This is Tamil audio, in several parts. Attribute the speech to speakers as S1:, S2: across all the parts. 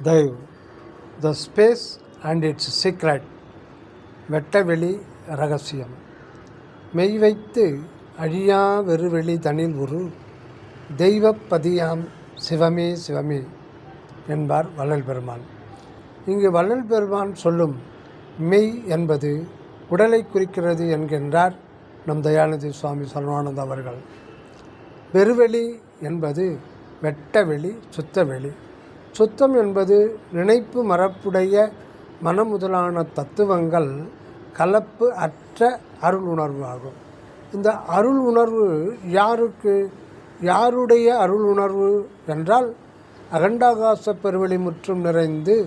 S1: Dive, the space and its secret. வெட்டவெளி ரகசியம். மெய் வைத்து அழியா வெறுவெளி தனில் உரு தெய்வப்பதியாம் சிவமே சிவமே என்பார் வள்ளல் பெருமான். இங்கு வள்ளல் பெருமான் சொல்லும் மெய் என்பது உடலை குறிக்கிறது என்கின்றார் நம் தயாநிதி சுவாமி சரவானந்த அவர்கள். வெறுவெளி என்பது வெட்டவெளி, சுத்தவெளி. சுத்தம் என்பது நினைப்பு மரப்புடைய மனம் முதலான தத்துவங்கள் கலப்பு அற்ற அருள் உணர்வு ஆகும். இந்த அருள் உணர்வு யாருடைய அருள் உணர்வு என்றால் அகண்டாகாச பெருவெளி முற்றும் நிறைந்து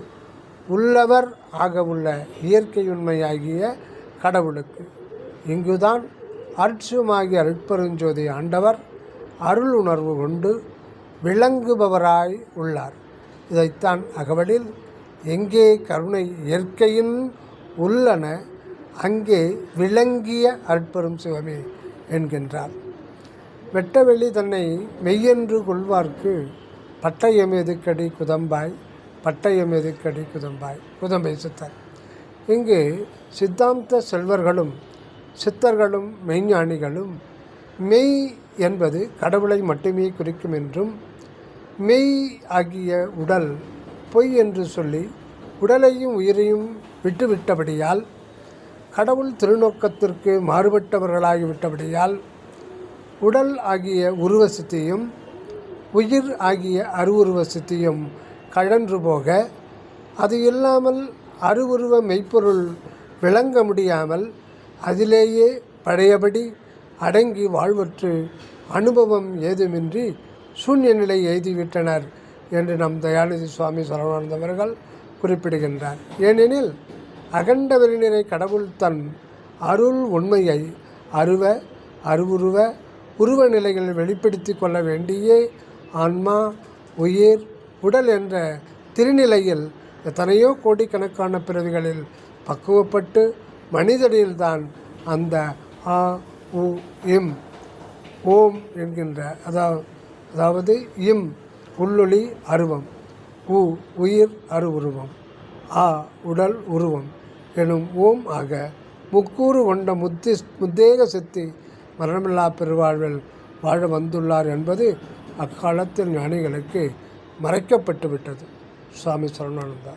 S1: உள்ளவர் ஆக உள்ள இயற்கையுண்மையாகிய கடவுளுக்கு. இங்குதான் அருட்சியமாகிய அருட்பெருஞ்சோதி ஆண்டவர் அருள் உணர்வு கொண்டு விளங்குபவராய் உள்ளார். இதைத்தான் அகவலில் எங்கே கருணை இயற்கையின் உள்ளன அங்கே விளங்கிய அருட்பெரும் சிவமே என்கின்றார். வெட்டவெளி தன்னை மெய்யென்று கொள்வார்க்கு பட்டயம் எதுக்கடி குதம்பாய், பட்டயம் எதுக்கடி குதம்பாய். குதம்பை சித்தர். இங்கு சித்தாந்த செல்வர்களும் சித்தர்களும் மெய்ஞானிகளும் மெய் என்பது கடவுளை மட்டுமே குறிக்கும் என்றும், மெய் ஆகிய உடல் பொய் என்று சொல்லி உடலையும் உயிரையும் விட்டுவிட்டபடியால், கடவுள் திருநோக்கத்திற்கு மாறுபட்டவர்களாகிவிட்டபடியால் உடல் ஆகிய உருவ சித்தியும் உயிர் ஆகிய அருவுருவ சித்தியும் கழன்று போக, அது இல்லாமல் அருவுருவ மெய்ப்பொருள் விளங்க முடியாமல் அதிலேயே பழையபடி அடங்கி வாழ்வற்று அனுபவம் ஏதுமின்றி சூன்ய நிலை எய்திவிட்டனர் என்று நம் தயாநிதி சுவாமி சரவானந்த அவர்கள் குறிப்பிடுகின்றார். ஏனெனில் அகண்ட வெளிநிறை கடவுள் தன் அருள் உண்மையை அருவுருவ உருவ நிலைகளில் வெளிப்படுத்தி கொள்ள வேண்டியே ஆன்மா, உயிர், உடல் என்ற திருநிலையில் எத்தனையோ கோடிக்கணக்கான பிறவிகளில் பக்குவப்பட்டு மனிதனில்தான் அந்த ஆ உ இம் ஓம் என்கின்ற அதாவது இம் உள்ளொளி அருவம், உ உயிர் அரு உருவம், ஆ உடல் உருவம் எனும் ஓம் ஆக முக்கூறு கொண்ட முத்தேக சித்தி மரணமில்லா பெருவாழ்வில் வாழ வந்துள்ளார் என்பது அக்காலத்தில் ஞானிகளுக்கு மறைக்கப்பட்டு விட்டது. சுவாமி சரவானந்தா.